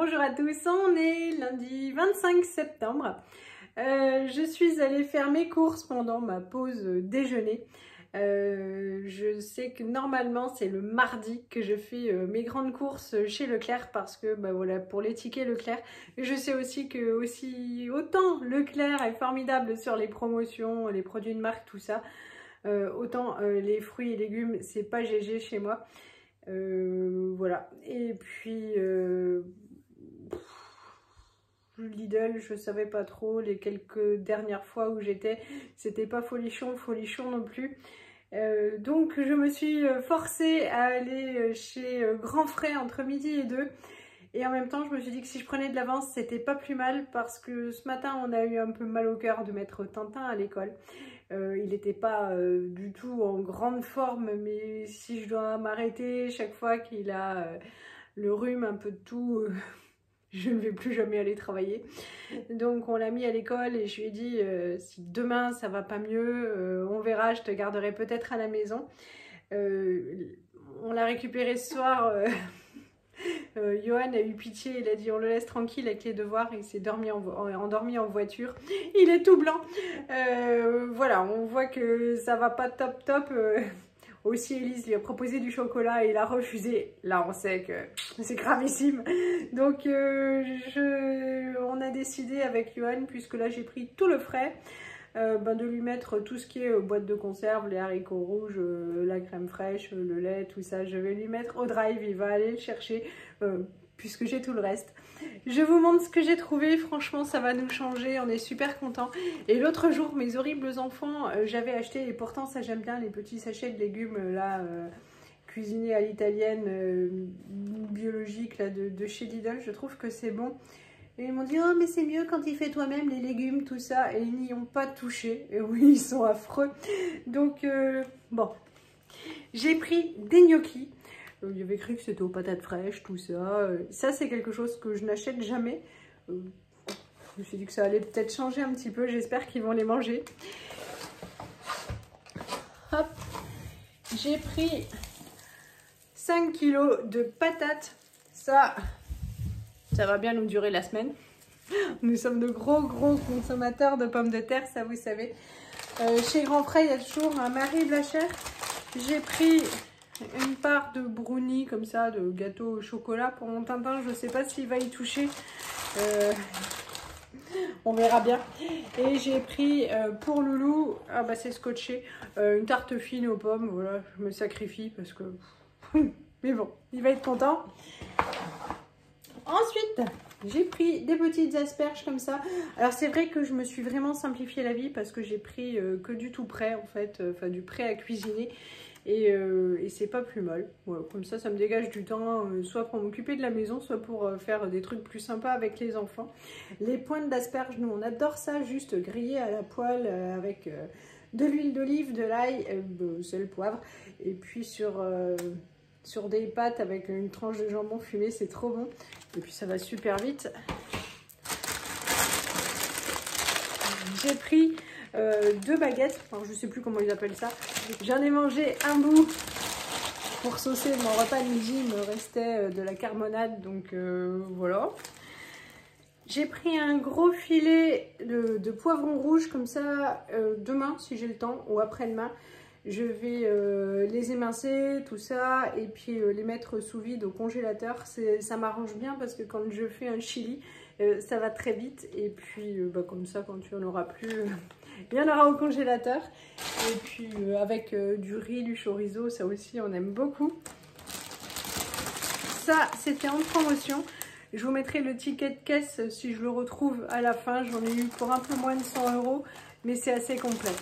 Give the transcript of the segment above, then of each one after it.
Bonjour à tous, on est lundi 25 septembre. Je suis allée faire mes courses pendant ma pause déjeuner. Je sais que normalement c'est le mardi que je fais mes grandes courses chez Leclerc parce que voilà, pour les tickets Leclerc. Et je sais aussi que autant Leclerc est formidable sur les promotions, les produits de marque, tout ça, autant les fruits et légumes c'est pas GG chez moi. Voilà, et puis Lidl, je savais pas trop, les quelques dernières fois où j'étais, c'était pas folichon non plus. Donc je me suis forcée à aller chez Grand Frais entre midi et 2. Et en même temps, je me suis dit que si je prenais de l'avance, c'était pas plus mal parce que ce matin, on a eu un peu mal au cœur de mettre Tintin à l'école. Il n'était pas du tout en grande forme, mais si je dois m'arrêter chaque fois qu'il a le rhume, un peu de tout, je ne vais plus jamais aller travailler. Donc on l'a mis à l'école et je lui ai dit si demain ça va pas mieux, on verra, je te garderai peut-être à la maison. On l'a récupéré ce soir. Johan a eu pitié, il a dit on le laisse tranquille avec les devoirs, il s'est endormi en voiture, il est tout blanc. Voilà, on voit que ça va pas top. Aussi Elise lui a proposé du chocolat et il a refusé. Là on sait que c'est gravissime. Donc on a décidé avec Johan, puisque là j'ai pris tout le frais, de lui mettre tout ce qui est boîte de conserve, les haricots rouges, la crème fraîche, le lait, tout ça. Je vais lui mettre au drive, il va aller le chercher puisque j'ai tout le reste. Je vous montre ce que j'ai trouvé, franchement ça va nous changer, on est super contents. Et l'autre jour, mes horribles enfants, j'avais acheté, et pourtant ça j'aime bien, les petits sachets de légumes là, cuisinés à l'italienne, biologiques là, de chez Lidl, je trouve que c'est bon. Et ils m'ont dit, oh mais c'est mieux quand il fait toi-même les légumes, tout ça, et ils n'y ont pas touché. Et oui, ils sont affreux. Donc bon, j'ai pris des gnocchis. Il y avait écrit que c'était aux patates fraîches, tout ça. Ça, c'est quelque chose que je n'achète jamais. Je me suis dit que ça allait peut-être changer un petit peu. J'espère qu'ils vont les manger. Hop. J'ai pris 5 kilos de patates. Ça va bien nous durer la semaine. Nous sommes de gros consommateurs de pommes de terre, ça vous savez. Chez Grand Frais, il y a toujours un Marie Blachère. J'ai pris une part de brownie comme ça, de gâteau au chocolat pour mon Tintin. Je ne sais pas s'il va y toucher. On verra bien. Et j'ai pris pour Loulou, ah bah c'est scotché, une tarte fine aux pommes. Voilà, je me sacrifie parce que... Mais bon, il va être content. Ensuite, j'ai pris des petites asperges comme ça. Alors c'est vrai que je me suis vraiment simplifié la vie parce que j'ai pris que du tout prêt en fait, enfin du prêt à cuisiner. Et c'est pas plus mal. Voilà, comme ça me dégage du temps, soit pour m'occuper de la maison, soit pour faire des trucs plus sympas avec les enfants. Les pointes d'asperges, nous on adore ça, juste grillé à la poêle avec de l'huile d'olive, de l'ail, sel, poivre. Et puis sur des pâtes avec une tranche de jambon fumé, c'est trop bon. Et puis ça va super vite. J'ai pris 2 baguettes, enfin, je sais plus comment ils appellent ça. J'en ai mangé un bout pour saucer mon repas de midi, il me restait de la carbonade, donc voilà. J'ai pris un gros filet de poivrons rouges comme ça, demain si j'ai le temps, ou après-demain. Je vais les émincer, tout ça, et puis les mettre sous vide au congélateur. Ça m'arrange bien parce que quand je fais un chili, ça va très vite. Et puis comme ça, quand il n'y en aura plus, il y en aura au congélateur. Et puis avec du riz, du chorizo, ça aussi on aime beaucoup. Ça, c'était en promotion. Je vous mettrai le ticket de caisse si je le retrouve à la fin. J'en ai eu pour un peu moins de 100 €, mais c'est assez complet.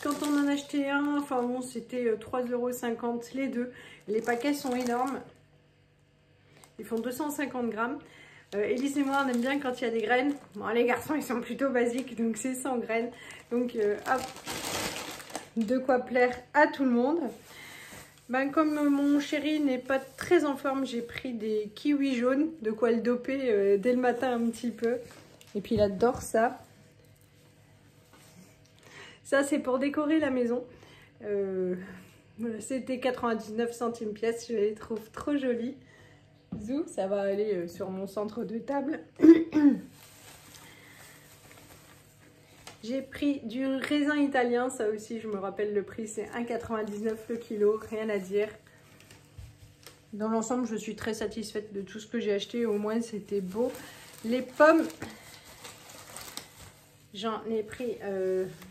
Quand on en achetait un, enfin bon, c'était 3,50 € les deux. Les paquets sont énormes. Ils font 250 grammes. Élise et moi, on aime bien quand il y a des graines. Bon, les garçons, ils sont plutôt basiques, donc c'est sans graines. Donc, hop, de quoi plaire à tout le monde. Comme mon chéri n'est pas très en forme, j'ai pris des kiwis jaunes, de quoi le doper dès le matin un petit peu. Et puis il adore ça. Ça, c'est pour décorer la maison. Voilà, c'était 99 centimes pièce, je les trouve trop jolies. Zou, ça va aller sur mon centre de table. J'ai pris du raisin italien, ça aussi je me rappelle le prix, c'est 1,99 le kilo, rien à dire. Dans l'ensemble, je suis très satisfaite de tout ce que j'ai acheté, au moins c'était beau. Les pommes, j'en ai pris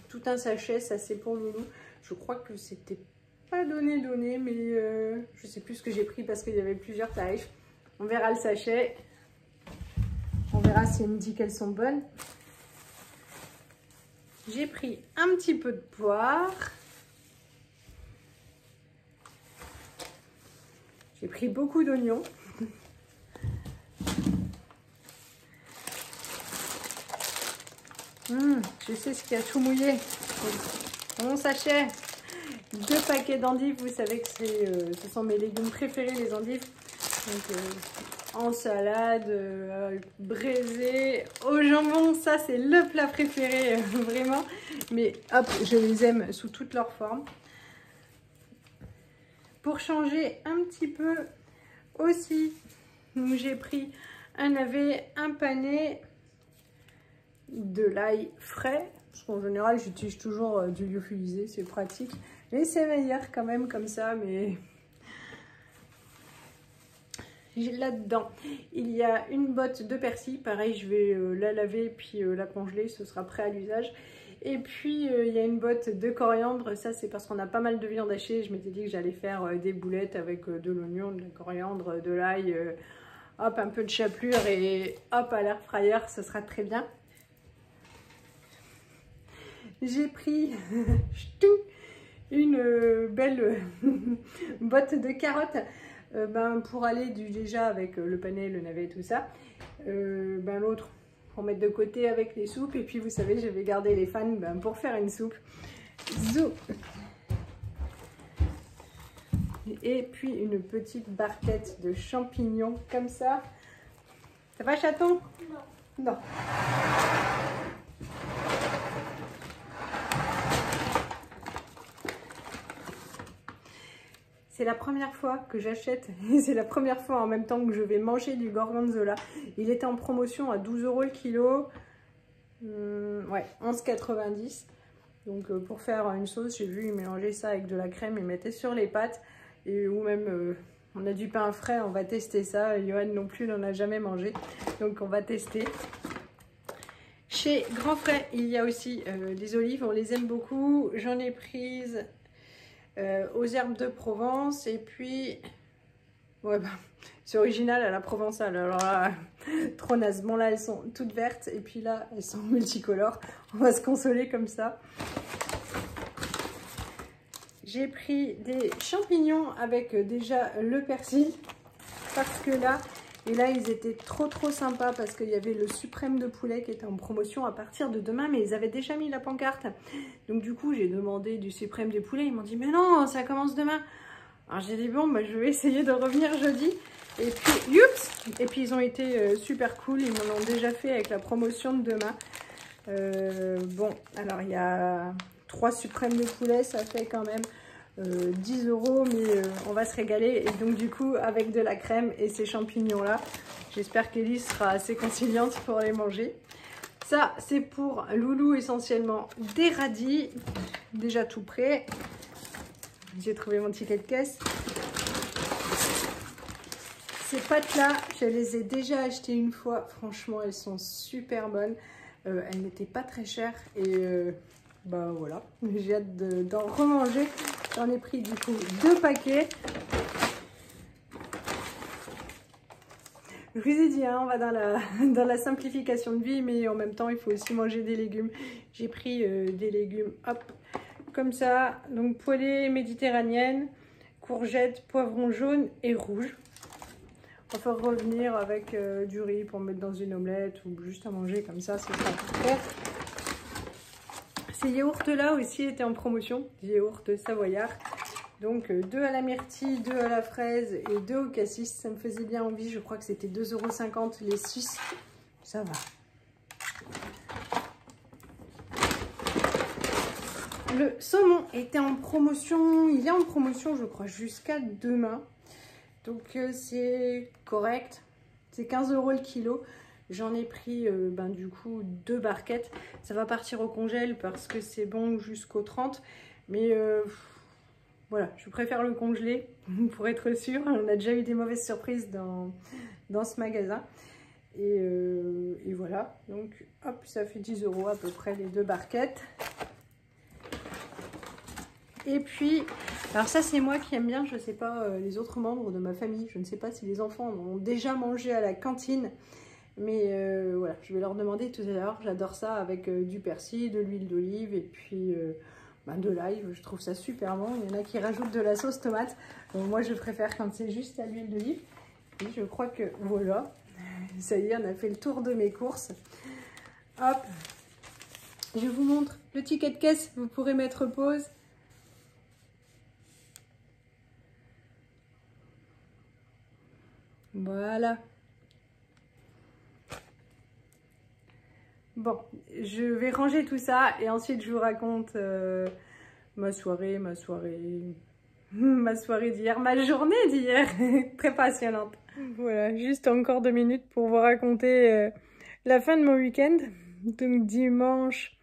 tout un sachet, ça c'est pour Loulou. Je crois que c'était pas donné, mais je sais plus ce que j'ai pris parce qu'il y avait plusieurs tarifs. On verra le sachet, on verra si elle me dit qu'elles sont bonnes. J'ai pris un petit peu de poire. J'ai pris beaucoup d'oignons. Je sais ce qui a tout mouillé. Mon sachet. 2 paquets d'endives. Vous savez que ce sont mes légumes préférés, les endives. Donc, en salade, braisé, au jambon. Ça, c'est le plat préféré, vraiment. Mais hop, je les aime sous toutes leurs formes. Pour changer un petit peu aussi, j'ai pris un navet, un pané, de l'ail frais. Parce qu'en général, j'utilise toujours du lyophilisé, c'est pratique. Mais c'est meilleur quand même comme ça, mais... Là-dedans, il y a une botte de persil. Pareil, je vais la laver puis la congeler, ce sera prêt à l'usage. Et puis, il y a une botte de coriandre. Ça, c'est parce qu'on a pas mal de viande hachée. Je m'étais dit que j'allais faire des boulettes avec de l'oignon, de la coriandre, de l'ail, hop, un peu de chapelure et hop, à l'air fryer, ce sera très bien. J'ai pris une belle botte de carottes. Pour aller déjà avec le panais, le navet, tout ça. L'autre pour mettre de côté avec les soupes. Et puis vous savez, je vais garder les fans pour faire une soupe. Zou. Et puis une petite barquette de champignons comme ça. Ça va, chaton? Non. Non. C'est la première fois que j'achète, et c'est la première fois en même temps que je vais manger du gorgonzola. Il était en promotion à 12 € le kilo, ouais, 11,90 €. Donc pour faire une sauce, j'ai vu, ils mélangeaient ça avec de la crème, ils mettaient sur les pâtes. Ou même, on a du pain frais, on va tester ça. Johan non plus n'en a jamais mangé, donc on va tester. Chez Grand Frais, il y a aussi des olives, on les aime beaucoup. J'en ai prises... aux herbes de Provence et puis ouais, c'est original à la provençale, alors là, trop naze. Bon, là elles sont toutes vertes et puis là elles sont multicolores, on va se consoler comme ça. J'ai pris des champignons avec déjà le persil parce que là, et là ils étaient trop sympas parce qu'il y avait le suprême de poulet qui était en promotion à partir de demain, mais ils avaient déjà mis la pancarte. Donc du coup j'ai demandé du suprême de poulet, ils m'ont dit mais non, ça commence demain. Alors j'ai dit bon, je vais essayer de revenir jeudi. Et puis youps, et puis ils ont été super cool, ils m'en ont déjà fait avec la promotion de demain. Bon, alors il y a 3 suprêmes de poulet, ça fait quand même 10 €, mais on va se régaler. Et donc du coup avec de la crème et ces champignons là, j'espère qu'Elise sera assez conciliante pour les manger. Ça c'est pour Loulou, essentiellement des radis, déjà tout prêt. J'ai trouvé mon ticket de caisse. Ces pâtes là, je les ai déjà achetées une fois, franchement elles sont super bonnes. Elles n'étaient pas très chères et voilà, j'ai hâte d'en remanger. J'en ai pris du coup 2 paquets. Je vous ai dit, hein, on va dans la simplification de vie, mais en même temps, il faut aussi manger des légumes. J'ai pris des légumes, hop, comme ça. Donc, poêlée méditerranéenne, courgettes, poivrons jaunes et rouges. On va faire revenir avec du riz pour mettre dans une omelette ou juste à manger comme ça, ce sera parfait. Ces yaourts-là aussi étaient en promotion, des yaourts savoyards. Donc 2 à la myrtille, 2 à la fraise et 2 au cassis. Ça me faisait bien envie, je crois que c'était 2,50 € les 6. Ça va. Le saumon était en promotion, il est en promotion je crois jusqu'à demain. Donc c'est correct, c'est 15 € le kilo. J'en ai pris du coup 2 barquettes. Ça va partir au congèle parce que c'est bon jusqu'au 30. Mais voilà, je préfère le congeler pour être sûre. On a déjà eu des mauvaises surprises dans ce magasin. Et voilà, donc hop, ça fait 10 € à peu près les 2 barquettes. Et puis, alors ça c'est moi qui aime bien, je ne sais pas les autres membres de ma famille, je ne sais pas si les enfants ont déjà mangé à la cantine. Mais voilà, je vais leur demander tout à l'heure. J'adore ça avec du persil, de l'huile d'olive et puis de l'ail. Je trouve ça super bon. Il y en a qui rajoutent de la sauce tomate. Moi, je préfère quand c'est juste à l'huile d'olive. Et je crois que voilà, ça y est, on a fait le tour de mes courses. Hop, je vous montre le ticket de caisse. Vous pourrez mettre pause. Voilà. Bon, je vais ranger tout ça et ensuite je vous raconte ma soirée d'hier, ma journée d'hier, très passionnante. Voilà, juste encore 2 minutes pour vous raconter la fin de mon week-end. Donc dimanche,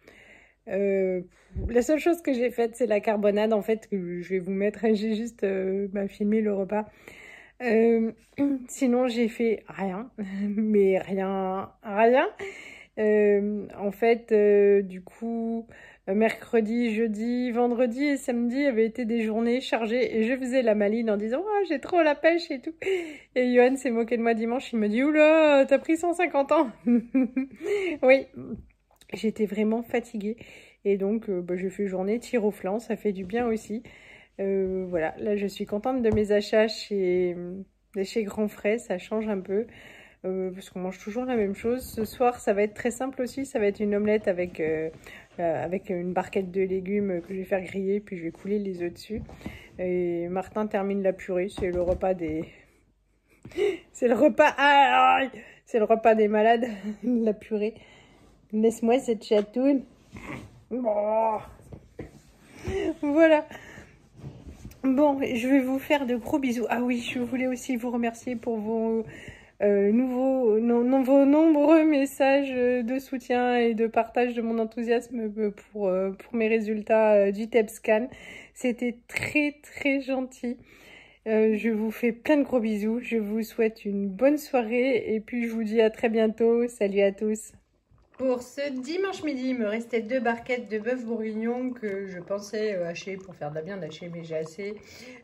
la seule chose que j'ai faite, c'est la carbonade. En fait, je vais vous mettre, j'ai juste filmé le repas. Sinon, j'ai fait rien, mais rien. En fait, du coup, mercredi, jeudi, vendredi et samedi avaient été des journées chargées et je faisais la maline en disant oh, j'ai trop la pêche et tout. Et Johan s'est moqué de moi dimanche, il me dit oula, t'as pris 150 ans. Oui, j'étais vraiment fatiguée et donc j'ai fait journée tir au flanc, ça fait du bien aussi. Voilà, là je suis contente de mes achats chez Grand Frais, ça change un peu. Parce qu'on mange toujours la même chose. Ce soir, ça va être très simple aussi. Ça va être une omelette avec une barquette de légumes que je vais faire griller. Puis je vais couler les œufs dessus. Et Martin termine la purée. C'est le repas des... c'est le repas... Ah, c'est le repas des malades, la purée. Laisse-moi cette chatoune. Oh. Voilà. Bon, je vais vous faire de gros bisous. Ah oui, je voulais aussi vous remercier pour vos... vos nombreux messages de soutien et de partage de mon enthousiasme pour mes résultats du TEPSCAN. C'était très gentil. Je vous fais plein de gros bisous. Je vous souhaite une bonne soirée et puis je vous dis à très bientôt. Salut à tous. Pour ce dimanche midi, il me restait 2 barquettes de bœuf bourguignon que je pensais hacher pour faire de la viande hachée, mais j'ai assez.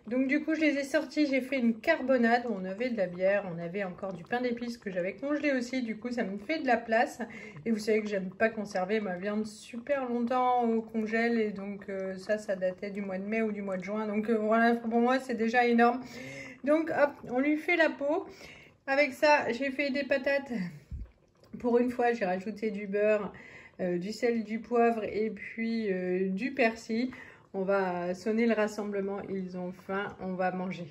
Donc du coup, je les ai sortis, j'ai fait une carbonade. On avait de la bière, on avait encore du pain d'épices que j'avais congelé aussi. Du coup, ça me fait de la place. Et vous savez que j'aime pas conserver ma viande super longtemps au congèle. Et donc ça datait du mois de mai ou du mois de juin. Donc voilà, pour moi, c'est déjà énorme. Donc hop, on lui fait la peau. Avec ça, j'ai fait des patates. Pour une fois, j'ai rajouté du beurre, du sel, du poivre et puis du persil. On va sonner le rassemblement. Ils ont faim, on va manger.